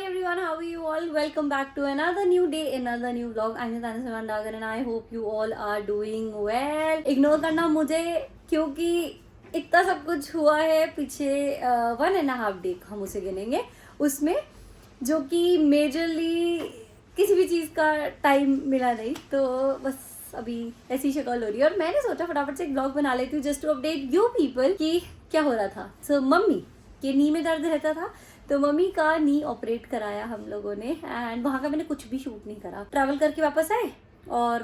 everyone, how are you all? Welcome back to another new day, another new vlog. I'm Tanya Samandagar and I hope you all are doing well. Ignore करना मुझे क्योंकि इतना सब कुछ हुआ है पीछे 1.5 day हम उसे गिनेंगे उसमें, जो कि मेजरली किसी भी चीज़ का टाइम मिला नहीं, तो बस अभी ऐसी शक्ल हो रही है और मैंने सोचा फटाफट से एक ब्लॉग बना लेती हूँ just to update you people कि क्या हो रहा था। सो मम्मी के नी में दर्द रहता था, तो मम्मी का नी ऑपरेट कराया हम लोगों ने एंड वहाँ का मैंने कुछ भी शूट नहीं करा। ट्रैवल करके वापस आए और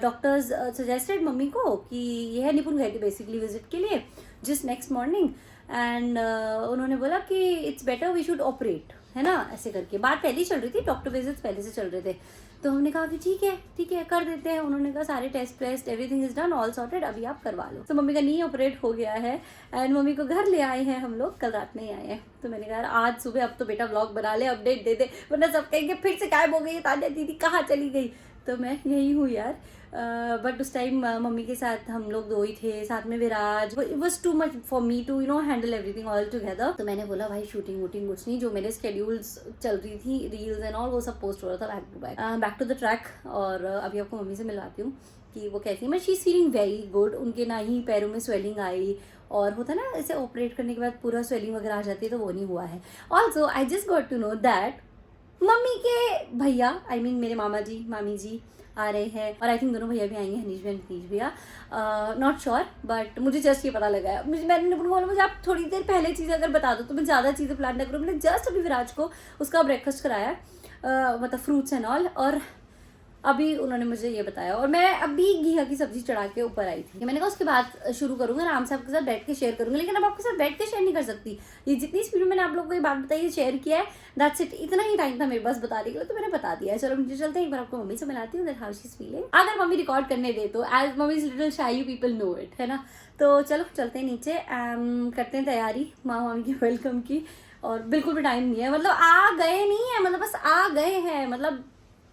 डॉक्टर्स सजेस्टेड मम्मी को कि ये है, निपुण गए थे बेसिकली विजिट के लिए जस्ट नेक्स्ट मॉर्निंग एंड उन्होंने बोला कि it's better we should operate, है ना, ऐसे करके बात पहले ही चल रही थी, डॉक्टर विजिट्स पहले से चल रहे थे। तो हमने कहा कि ठीक है कर देते हैं। उन्होंने कहा सारे test everything is done, all sorted, अभी आप करवा लो। तो मम्मी का नी ऑपरेट हो गया है एंड मम्मी को घर ले आए हैं हम लोग, कल रात में ही आए हैं। तो मैंने कहा आज सुबह अब तो बेटा व्लॉग बना ले, अपडेट दे दे, वरना सब कहेंगे फिर से गायब हो गई तान्या दीदी, कहाँ चली गई। तो मैं यही हूँ यार, बट उस टाइम मम्मी के साथ हम लोग दो ही थे, साथ में Viraj. It was too much for me to handle everything all together. तो मैंने बोला भाई शूटिंग वूटिंग कुछ नहीं, जो मेरे स्केड्यूल्स चल रही थी रील्स एंड ऑल वो सब पोस्ट हो रहा था बैक टू द ट्रैक। और अभी आपको मम्मी से मिलवाती हूँ कि वो कैसी है। But she is feeling very good. उनके ना ही पैरों में स्वेलिंग आई, और होता ना ऐसे ऑपरेट करने के बाद पूरा स्वेलिंग वगैरह आ जाती है, तो वो नहीं हुआ है। Also I just got to know that mummy के भैया, आई मीन मेरे मामा जी मामी जी आ रहे हैं, और आई थिंक दोनों भैया भी आएंगे, हनीश भी नीतीश भैया, नॉट श्योर, बट मुझे जस्ट ये पता लगा है। मैंने बोला मुझे आप थोड़ी देर पहले चीज़ें अगर बता दो तो मैं ज़्यादा चीज़ें प्लान ना करूँ। मैंने जस्ट अभी विराज को उसका ब्रेकफास्ट कराया, मतलब फ्रूट्स एंड ऑल, और अभी उन्होंने मुझे ये बताया, और मैं अभी घिया की सब्जी चढ़ा के ऊपर आई थी। मैंने कहा उसके बाद शुरू करूँगी, आराम से आपके साथ बैठ के शेयर करूँगी, लेकिन अब आपके साथ बैठ के शेयर नहीं कर सकती। ये जितनी स्पीड में मैंने आप लोगों को ये बात बताई, शेयर किया है, दैट्स इट, इतना ही टाइम था मेरे पास बताने के लिए, तो मैंने बता दिया है। चलो मुझे चलते हैं, एक बार आपको मम्मी से मिलाती हूँ, that how she is feeling. अगर मम्मी रिकॉर्ड करने दे तो, एज मम्मी इज लिटिल शाई, यू पीपल नो इट, है ना। तो चलो चलते हैं नीचे, करते हैं तैयारी मामी की वेलकम की। और बिल्कुल भी टाइम नहीं है, मतलब आ गए नहीं है, मतलब बस आ गए हैं, मतलब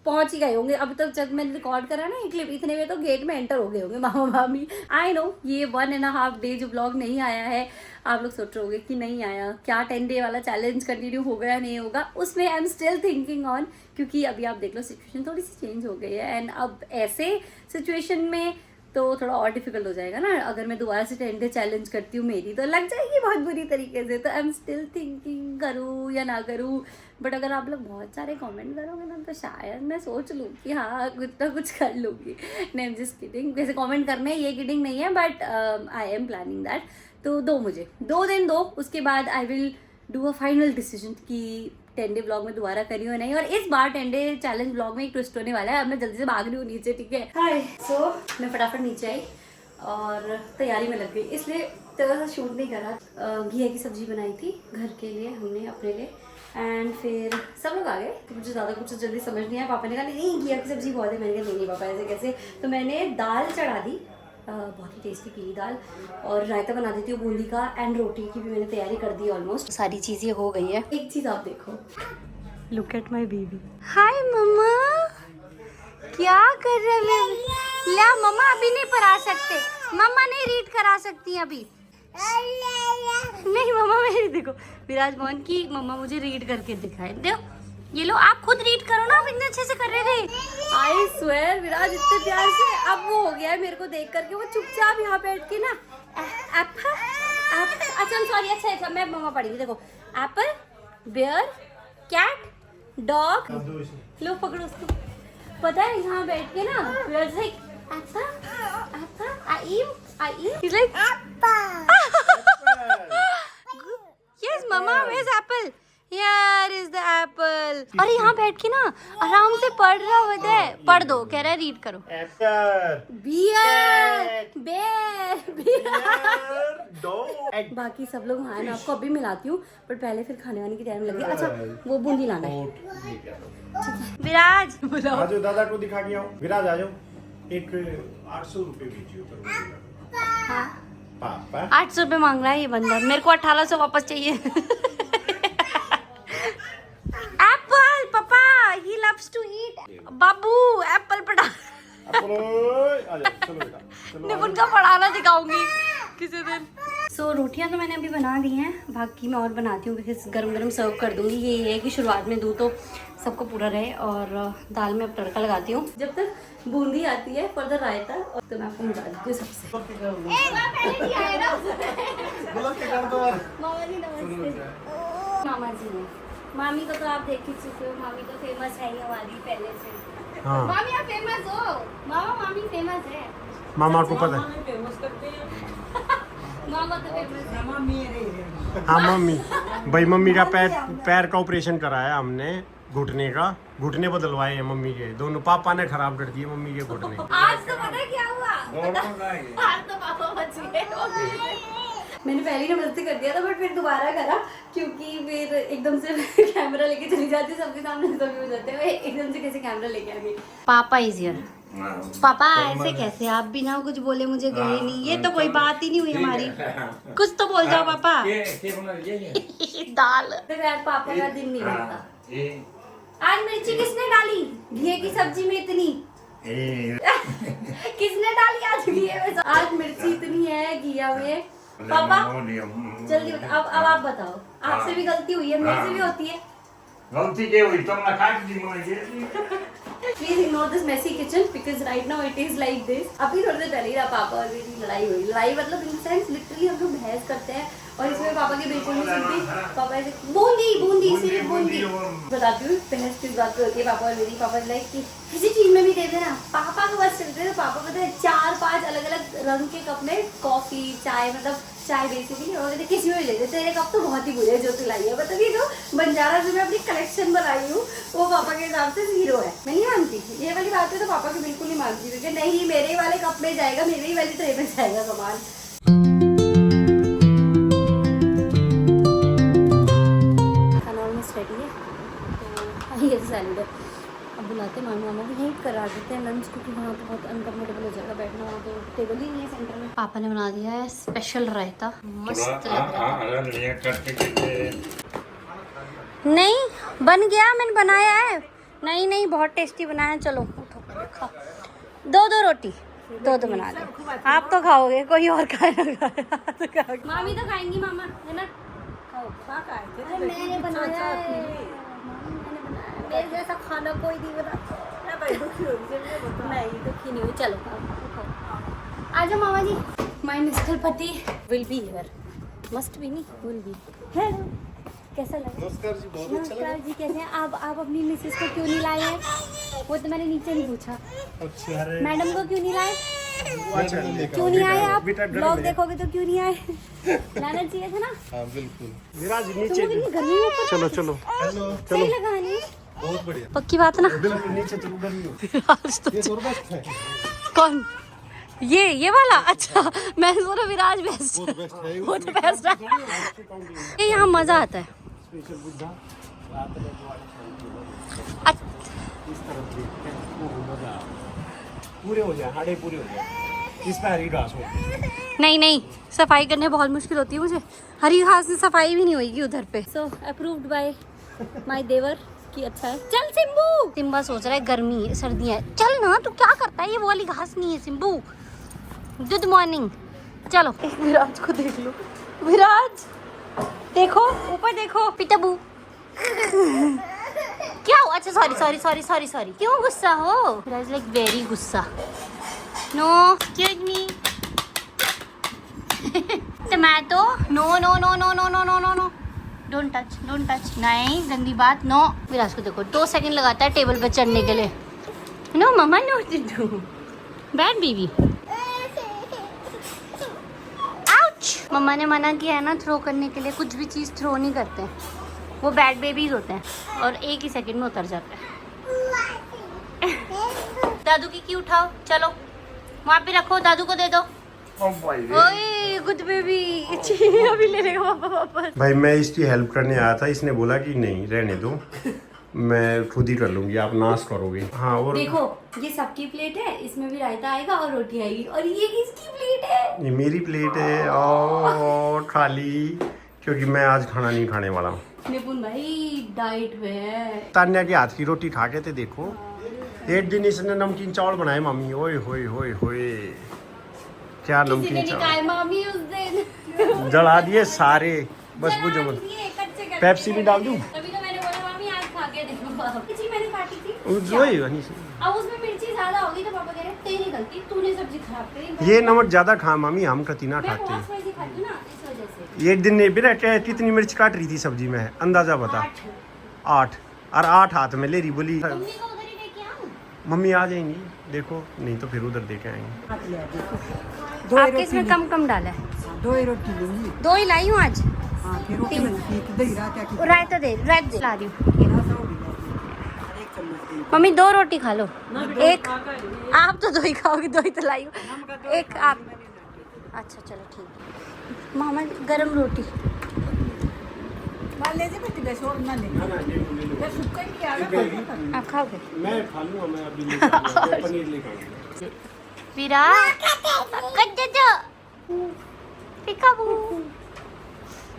पहुंच ही गए होंगे। अभी तक जब मैंने रिकॉर्ड करा ना ये क्लिप, इतने में तो गेट में एंटर हो गए होंगे मामा मामी। आई नो ये 1.5 डे जो ब्लॉग नहीं आया है, आप लोग सोच रहे होंगे कि नहीं आया क्या, 10 डे वाला चैलेंज कंटिन्यू होगा या नहीं होगा, उसमें I am still thinking on, क्योंकि अभी आप देख लो सिचुएशन थोड़ी सी चेंज हो गई है एंड अब ऐसे सिचुएशन में तो थोड़ा और डिफिकल्ट हो जाएगा ना। अगर मैं दोबारा से 10 डे चैलेंज करती हूँ, मेरी तो लग जाएगी बहुत बुरी तरीके से। तो आई एम स्टिल थिंकिंग करूँ या ना करूँ, बट अगर आप लोग बहुत सारे कमेंट करोगे ना तो शायद मैं सोच लूँ कि हाँ कुछ ना कुछ कर लूँगी। नहीं, जस्ट किडिंग, वैसे कमेंट करने ये किडिंग नहीं है, but I am planning that. तो मुझे 2 दिन दो, उसके बाद I will do a final decision कि 10 डे ब्लॉग में दोबारा करी हो नहीं। और इस बार 10 डे चैलेंज ब्लॉग में एक ट्विस्ट होने वाला है। अब मैं जल्दी से भाग रही हूँ नीचे, ठीक है। हाय, सो मैं फटाफट नीचे आई और तैयारी में लग गई, इसलिए थोड़ा सा शूट नहीं करा। घिया की सब्जी बनाई थी घर के लिए, हमने अपने लिए, एंड फिर सब लोग आ गए, तो मुझे ज़्यादा कुछ जल्दी समझ नहीं आया। पापा ने कहा नहीं घिया की सब्जी बहुत है, मैंने कहा नहीं पापा ऐसे कैसे। तो मैंने दाल चढ़ा दी, बहुत ही टेस्टी पीली दाल, और रायता बना देती हूँ बूंदी का, एंड रोटी की भी मैंने तैयारी कर दी, ऑलमोस्ट सारी चीज़ें हो गई है। एक चीज़ आप देखो, लुक एट माई बेबी। हाय मम्मा, क्या कर रहे हैं? ला मम्मा अभी नहीं पढ़ा सकते, मम्मा नहीं रीड करा सकती अभी। नहीं मम्मा मेरी देखो, विराज मोहन की मम्मा मुझे रीड करके दिखाए, देखो ये लो, आप खुद रीड करो ना, इतने अच्छे से कर रहे थे। आई स्वेयर विराज इतने प्यार से, अब वो हो गया है मेरे को देख करके, वो चुपचाप यहाँ बैठ के ना अच्छा सॉरी, अच्छा मैं मम्मा पढ़ी, देखो एप्पल, बेयर, कैट, डॉग, लो पकड़ो उसको। पता है यहाँ बैठ के ना विराज like Apple, I eat, he's like yes mama, where's apple? Here is the apple. अरे यहाँ बैठ के ना आराम से पढ़ रहा होता है, पढ़ दो, कह रहा है रीड करो। बाकी सब लोग वहाँ, मैं आपको अभी मिलाती हूँ, पर पहले फिर खाने वाने की तैयारी में लगी। अच्छा वो बूंदी लाना है, विराज बुलाओ, दादा को दिखा के आओ। विराज आ जाओ, एक 800 रुपए भेजिए। हाँ पापा 800 रुपए मांग रहा है ये बंदा, मेरे को 1800 वापस चाहिए। Apple papa, he loves to eat. बाबू एप्पल पढ़ा, चलो बेटा, निपुण का पढ़ाना सिखाऊंगी किसी दिन। सो रोटियां तो मैंने अभी बना दी हैं, बाकी मैं और बनाती हूँ बिकॉज गरम गरम सर्व कर दूँगी। ये है कि शुरुआत में दूँ तो सबको पूरा रहे। और दाल में अब तड़का लगाती हूँ जब तक बूंदी आती है फॉर द रायता। और तो मैं आपको मिला देती हूँ सबसे। मामा जी नमस्ते। मामा जी हैं, मामी को तो आप देख ही चुके हो, मामी तो फेमस है ही हमारी पहले से। हाँ मामी आप फेमस हो, मामा मामी फेमस है। मामा को पता है। मामा तो फेमस है। हाँ मम्मी, भाई मम्मी का पैर का ऑपरेशन कराया हमने, घुटने का, घुटने बदलवाए हैं मम्मी के दोनों। पापा ने खराब कर दिए मम्मी के घुटने। आज तो पता है क्या हुआ? आज तो पापा बच गए। मैंने पहले ही नमस्ते कर दिया था बट फिर दोबारा करा क्योंकि फिर एकदम से कैमरा लेके चली जाती, सबके सामने सभी हो जाते हैं, एकदम से कैसे कैमरा लेके आ गई। पापा इज हियर। पापा ऐसे कैसे आप बिना कुछ बोले मुझे गए नहीं? ये तो कोई बात ही नहीं हुई हमारी। कुछ तो बोल जाओ पापा। दाल यार, पापा का दिन नहीं बनता। आज मिर्ची किसने डाली घी की सब्जी में इतनी? किसने डाली आज घी में? आज मिर्ची इतनी है घिया में। पापा जल्दी अब आप बताओ, आपसे भी गलती हुई है, मेरे से भी होती है। गलती क्या हुई? तुमने काट दी मुझे। Please ignore this messy kitchen because right now it is like this. अभी थोड़ी देर पहले ही पापा और मेरी लड़ाई हुई। लड़ाई मतलब इन सेंस लिटरली हम लोग बहस करते हैं और इसमें पापा की बिल्कुल नहीं सुनती। पापा ऐसे बूंदी सिर्फ बूंदी। बताती हूँ बहस किस बात पे होती है पापा और मेरी। पापा लाइक कि किसी चीज में भी दे देना, पापा को बस चलते हैं। पापा पता है 4-5 अलग अलग रंग के कप में कॉफी चाय, मतलब चाय बेसिकली, और कहते किसी में भी ले देते। तेरे कप तो बहुत ही बुरे हैं जो तू लाई है। मतलब ये जो बंजारा जो मैं अपनी कलेक्शन बनाई हूँ वो पापा के हिसाब से 0 है। मैं नहीं मानती ये वाली बात है, तो पापा की बिल्कुल नहीं मानती क्योंकि नहीं मेरे वाले कप में जाएगा, मेरे ही वाली ट्रे में जाएगा सामान। खाना ऑलमोस्ट रेडी है, ये सैलेड है। अब बुलाते मामा भी हेल्प करा देते हैं लंच, क्योंकि वहाँ तो बहुत अनकम्फर्टेबल हो जाएगा बैठना, वहाँ तो टेबल ही नहीं है सेंटर में। पापा ने बना दिया है स्पेशल रायता, मस्त लग रहा है। नहीं बन गया, मैंने बनाया है। नहीं बहुत टेस्टी बनाया। चलो खाओ, 2 रोटी 2 बना दो। आप तो खाओगे, कोई और खाएगा? मामी तो खाएंगी, मामा है ना? मैंने बनाया है, मेरे जैसा खाना कोई नहीं बनाता। नहीं दुखी नहीं हुई। चलो खाओ। आ जाओ मामा जी। माय मिस्टर पति will be here, must be नहीं विल बी। हेलो, कैसा लगा? नमस्कार जी, बहुत अच्छा लगा। नमस्कार जी, कैसे हैं आप? अपनी मिसेस को क्यों नहीं लाए हैं? वो तो मैंने नीचे नहीं पूछा। अच्छा, मैडम को क्यों नहीं लाए? क्यों नहीं आए आप? ब्लॉग देखोगे तो क्यों नहीं आए? लाना चाहिए था ना। हाँ बिल्कुल। विराज नीचे गर्मी में ऊपर चलो चलो सही लगा नहीं? बहुत बढ़िया, पक्की बात ना? बिल्कुल नीचे चलो, गर्मी हो। आज तो ये तो बेस्ट है। कौन? ये वाला? अच्छा मैं सोचा विराज बेस्ट। वो तो बेस्ट है। वो तो बेस्ट है। ये यहाँ मजा आता है। स्पेशल बुद्धा रात में जो इस तरफ देखते हैं, वो मजा पूरे हो जाए, हाड़े पूरे हो जाए, इस पे हरी घास हो। नहीं सफाई करने बहुत मुश्किल होती है मुझे। हरी घास से सफाई भी नहीं होगी उधर पे। सो अप्रूव्ड बाय माय देवर कि अच्छा है। चल सिम्बू। सिम्बा सोच रहा है गर्मी है, सर्दी है। चल ना, तू क्या करता है? ये वो वाली घास नहीं है सिम्बू। Good morning. चलो विराज को देख लो, विराज देखो ऊपर देखो। पिटाबू क्या हुआ? अच्छा सॉरी। क्यों गुस्सा हो? विराज लाइक वेरी गुस्सा। No excuse me. Tomato no. Don't touch. नहीं गंदी बात, नो। विराज को देखो 2 सेकंड लगाता है टेबल पे चढ़ने के लिए। No mama no do. Bad baby. Ouch. Mama ने मना किया है ना थ्रो करने के लिए, कुछ भी चीज़ थ्रो नहीं करते हैं, वो बैड बेबीज होते हैं और 1 ही सेकंड में उतर जाते हैं। दादू की उठाओ, चलो वहाँ पे रखो, दादू को दे दो। ओए गुड बेबी। अभी ले लेगा पापा वापस। भाई मैं इसकी हेल्प करने आया था, इसने बोला कि नहीं रहने दो, मैं खुद ही कर लूंगी, आप नाश करोगे। हाँ और देखो ये सबकी प्लेट है, इसमें भी रायता आएगा और रोटी आएगी, और ये किसकी प्लेट है? ये मेरी प्लेट है और खाली, क्योंकि मैं आज खाना नहीं खाने वाला हूँ। निपुण भाई डाइट में है। तान्या के हाथ की रोटी खा के थे देखो। एक दिन इसने नमकीन चावल बनाए मम्मी, ओए होए होए होए, क्या किसी ने नमकीन नहीं खाए मामी उस दिन चावल जला दिए सारे, बस बुझो मत। पेप्सी भी डाल दूं? तभी तो मैंने बोला मामी आज खा के देखो। खिचड़ी मैंने काटी थी वही वही से। अब उसमें मिर्ची ज्यादा होगी तो पापा कह रहे तेरी गलती, तूने सब्जी खराब करी। ये नमक ज्यादा खा मामी, हम कति ना मैं खाते बहुत स्पाइसी खाती हूँ ना इस वजह से। एक दिन ने भी कितनी मिर्च काट रही थी सब्जी में, अंदाजा बता। 8 और 8 हाथ में ले रही, बोली मम्मी को उधर ही लेके आऊं? मम्मी आ जाएंगी देखो, नहीं तो फिर उधर देके आएंगे। आपके इसमें कम डाला है। 2 ही रोटी लूंगी। 2 ही लाई हूँ आज। हाँ फिर रोटी बनती है, दही रात की रायता दे ला रही हूँ। मम्मी 2 रोटी खा लो। एक आप तो 2 ही खाओगे, 2 ही तो लाई हूँ। एक आप, अच्छा चलो ठीक है। मामा गरम रोटी मान लीजिए बेटी बस और ना ले मैं सुक्का ही आ रहा। आप खाओगे? मैं खा लूंगा, मैं अभी नहीं खाऊंगा, पनीर लेकर आऊंगा। विराट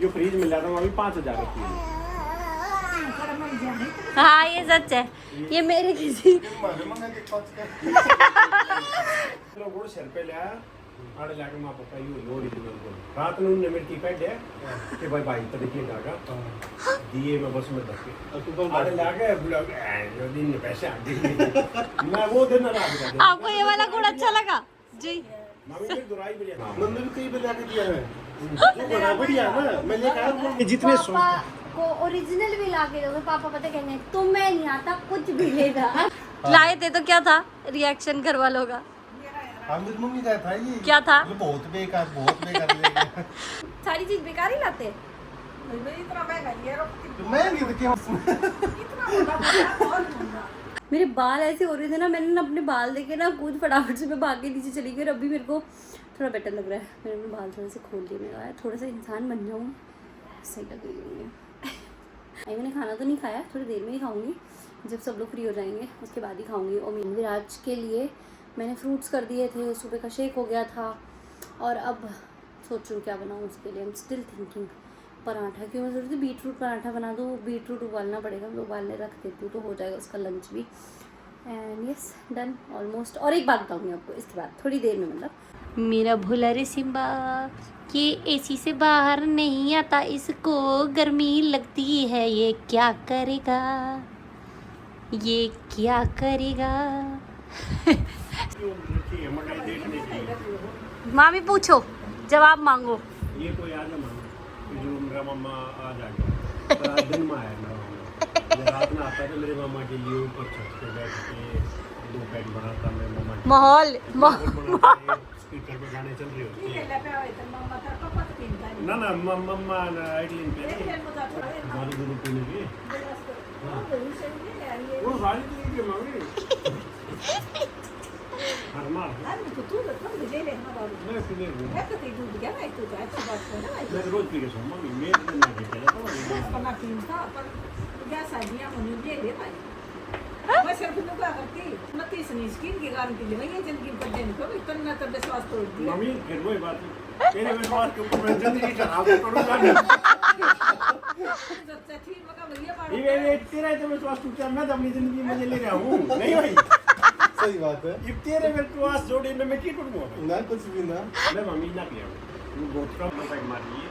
जो फ्रीज में लाता हूँ अभी 5000 रुपये। हाँ ये सच है, ये मेरे किसी गुड़ सर पे लिया आड़े लाके मां पप्पा यू लोड़ी दी रात में उन्होंने मेरी टिकट है कि भाई भाई तो देखिए जागा दिए मैं बस में धक्के आड़े लाके ब्लॉग जो दिन में पैसे आ गए मैं वो दिन ना आ आपको ये वाला गुड़ अच्छा लगा जी? मम्मी ने दुराई भी लिया, मम्मी भी कई बार लाके दिया है जो बराबर ही है ना, मैं लेकर आया हूँ। जितने पापा को ओरिजिनल भी ला के दोगे, पापा पता कहेंगे तुम्हें नहीं आता कुछ भी लेगा। लाए थे तो क्या था रिएक्शन घर वालों का? मेरी मम्मी का था ये, क्या था? ये बहुत बेकार लेके सारी चीज बेकार ही लाते। इतना महंगा ये रोटी तो मैं नहीं तो क्या इतना बहुत महंगा। मेरे बाल ऐसे हो रहे थे ना, मैंने ना अपने बाल देखे ना कुछ फटाफट से मैं भाग के नीचे चली गई और अभी मेरे को थोड़ा बेटर लग रहा है। मैंने अपने बाल थोड़े से खोल लिए, मेरा थोड़ा सा इंसान बन जाऊँ, सही लग रही होंगी। मैंने खाना तो नहीं खाया, थोड़ी देर में ही खाऊंगी, जब सब लोग फ्री हो जाएंगे उसके बाद ही खाऊंगी। और मैंने आज के लिए मैंने फ्रूट्स कर दिए थे, सुबह का शेक हो गया था और अब सोच रही क्या बनाऊँ उसके लिए। I am still thinking paratha क्यों, मैं सोच रही थी बीट रूट पराठा बना दूँ, बीट रूट उबालना पड़ेगा, मैं उबालने रख देती हूँ तो हो जाएगा उसका लंच भी। And yes done almost. और एक बात बताऊँगी आपको इसके बाद थोड़ी देर में, मतलब मेरा भोला रे सिम्बा ये एसी से बाहर नहीं आता, इसको गर्मी लगती है, ये क्या करेगा, ये क्या करेगा। मामी पूछो जवाब मांगो। ये कोई आ जाए जो मेरा मामा आ जाएगा दिन में आया मेरा मामा, रात में आता तो मेरे मामा के लिए ऊपर छत पे बैठ के 2 पैक बनाता मैं मामा के माहौल स्पीकर पे गाने चल रहे होते हैं। ना मम्मा आइडलिन पे हमारी गुरु पीने की वो सारी चीज के मांगे हर मार मैं रोज पी के सो मम्मी मेरे दिन ना के चला मैं सिर्फ नुका करती मैं तीसरी स्किन की गारंटी ले मैं जिंदगी पर देने को इतना तो विश्वास तोड़ दिया। मम्मी फिर वही बात तेरे विश्वास के ऊपर मैं जिंदगी खराब करूंगा ये तेरा तो विश्वास टूटा, मैं तो अपनी जिंदगी मजे ले रहा हूँ नहीं भाई। सही बात है ये तेरे विश्वास जोड़े में मैं क्या करूँगा ना, कुछ भी ना। मैं मम्मी ना पिया वो बहुत कम मजाक मारी है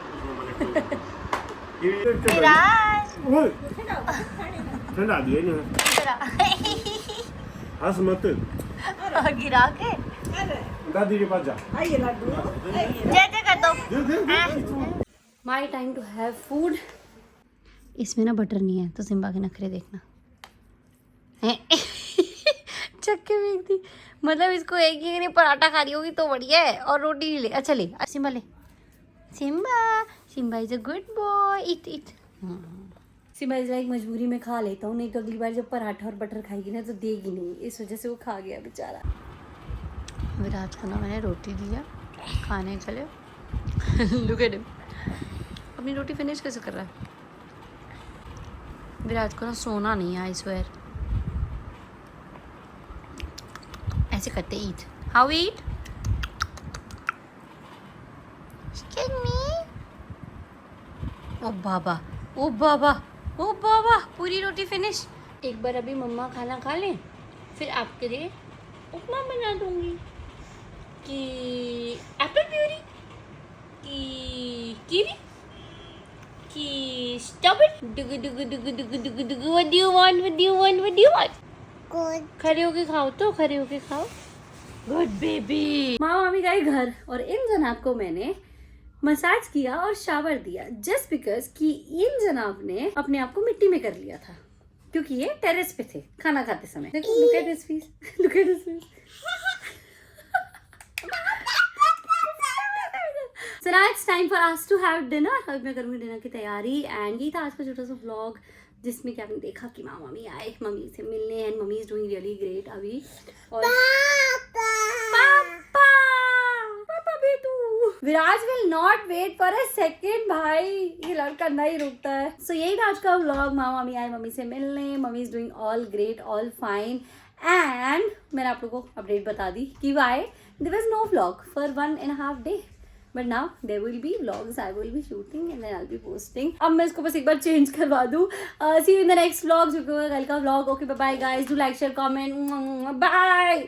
ठंडा दिए ना हंस मत गिरा के दादी के पास जा आइए लड्डू जैसे कर दो। My time to have food. इसमें ना बटर नहीं है तो सिम्बा के नखरे देखना। चक्के में दी, मतलब इसको एक ही पराठा खा रही होगी तो बढ़िया है और रोटी नहीं ले। अच्छा ले सिम्बा ले, Simba is a good boy, it Simba is like मजबूरी में खा लेता हूँ, नहीं तो अगली बार जब पराठा और बटर खाएगी ना तो देगी नहीं, इस वजह से वो खा गया बेचारा। विराट को ना मैंने रोटी दिया खाने के लिए। लुक एट हिम, अपनी रोटी फिनिश कैसे कर रहा है। विराट को ना सोना नहीं है, आई स्वेयर। ऐसे करते ईट, हाउ ईट, ओ बाबा ओ बाबा ओ बाबा, पूरी रोटी फिनिश। एक बार अभी मम्मा खाना खा लें फिर आपके लिए उपमा बना दूंगी। कि एप्पल प्यूरी कि कीवी कि strawberry Dugu Dugu Dugu Dugu Dugu Dugu what do you want what do you want what do you want खड़े होके खाओ तो खड़े होके खाओ गुड बेबी मामा मामी गए घर और इन जनाब को मैंने मसाज किया और शावर दिया जस्ट बिकॉज कि इन जनाब ने अपने आप को मिट्टी में कर लिया था क्योंकि ये टेरेस पे थे खाना खाते समय देखो look at this fees look at this fees So now it's time for us to have dinner. अब मैं करूँगी डिनर की तैयारी एंड ये था आज का छोटा सा व्लॉग जिसमें कि आपने देखा कि मामा मम्मी आए मम्मी से मिलने and mummy is doing really great अभी और पापा भी तू Viraj will not wait for a second भाई ये लड़का नहीं रुकता है सो यही था आज का व्लॉग मामा मम्मी आए मम्मी से मिलने mummy is doing all great all fine and मैंने आप लोगों को अपडेट बता दी कि why there was no vlog for 1.5 day But now there will be vlogs. I will be shooting and then I'll be posting. अब मैं इसको बस एक बार चेंज करवा दूँ. See you in the next vlog. जो कि कल का vlog. Okay, bye bye guys. Do like, share, comment. Bye.